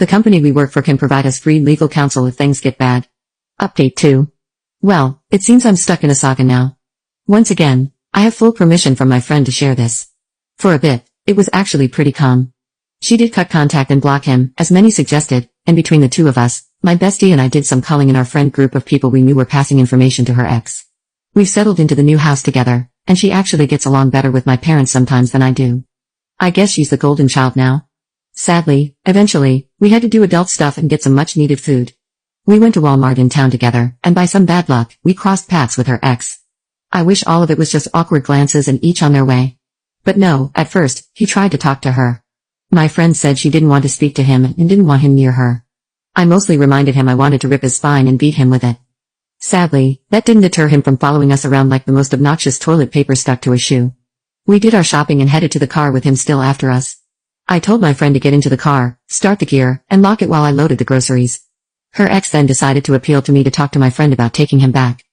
The company we work for can provide us free legal counsel if things get bad. Update 2. Well, it seems I'm stuck in a saga now. Once again, I have full permission from my friend to share this. For a bit, it was actually pretty calm. She did cut contact and block him, as many suggested, and between the two of us, my bestie and I did some calling in our friend group of people we knew were passing information to her ex. We've settled into the new house together, and she actually gets along better with my parents sometimes than I do. I guess she's the golden child now. Sadly, eventually, we had to do adult stuff and get some much-needed food. We went to Walmart in town together, and by some bad luck, we crossed paths with her ex. I wish all of it was just awkward glances and each on their way. But no, at first, he tried to talk to her. My friend said she didn't want to speak to him and didn't want him near her. I mostly reminded him I wanted to rip his spine and beat him with it. Sadly, that didn't deter him from following us around like the most obnoxious toilet paper stuck to a shoe. We did our shopping and headed to the car with him still after us. I told my friend to get into the car, start the gear, and lock it while I loaded the groceries. Her ex then decided to appeal to me to talk to my friend about taking him back.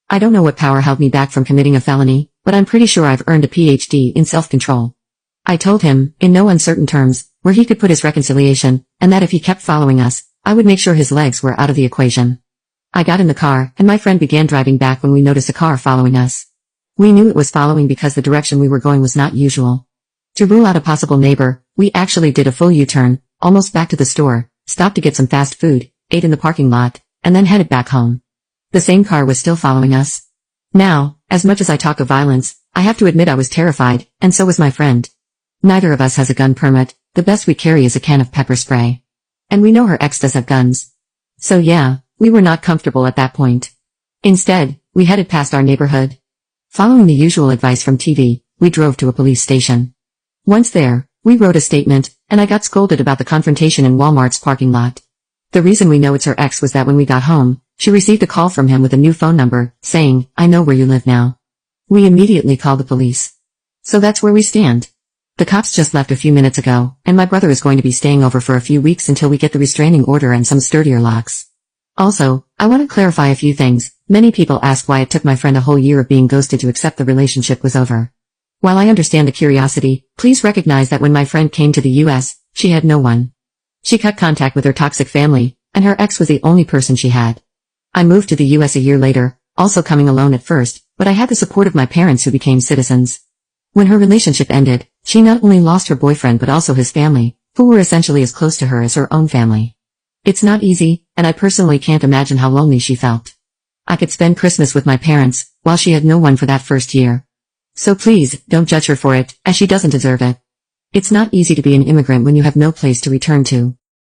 I don't know what power held me back from committing a felony, but I'm pretty sure I've earned a PhD in self-control. I told him, in no uncertain terms, where he could put his reconciliation, and that if he kept following us, I would make sure his legs were out of the equation. I got in the car, and my friend began driving back when we noticed a car following us. We knew it was following because the direction we were going was not usual. To rule out a possible neighbor, we actually did a full U-turn, almost back to the store, stopped to get some fast food, ate in the parking lot, and then headed back home. The same car was still following us. Now, as much as I talk of violence, I have to admit I was terrified, and so was my friend. Neither of us has a gun permit, the best we carry is a can of pepper spray. And we know her ex does have guns. So yeah, we were not comfortable at that point. Instead, we headed past our neighborhood. Following the usual advice from TV, we drove to a police station. Once there, we wrote a statement, and I got scolded about the confrontation in Walmart's parking lot. The reason we know it's her ex was that when we got home, she received a call from him with a new phone number, saying, "I know where you live now." We immediately called the police. So that's where we stand. The cops just left a few minutes ago, and my brother is going to be staying over for a few weeks until we get the restraining order and some sturdier locks. Also, I want to clarify a few things. Many people ask why it took my friend a whole year of being ghosted to accept the relationship was over. While I understand the curiosity, please recognize that when my friend came to the US, she had no one. She cut contact with her toxic family, and her ex was the only person she had. I moved to the US a year later, also coming alone at first, but I had the support of my parents who became citizens. When her relationship ended, she not only lost her boyfriend but also his family, who were essentially as close to her as her own family. It's not easy, and I personally can't imagine how lonely she felt. I could spend Christmas with my parents, while she had no one for that first year. So please, don't judge her for it, as she doesn't deserve it. It's not easy to be an immigrant when you have no place to return to.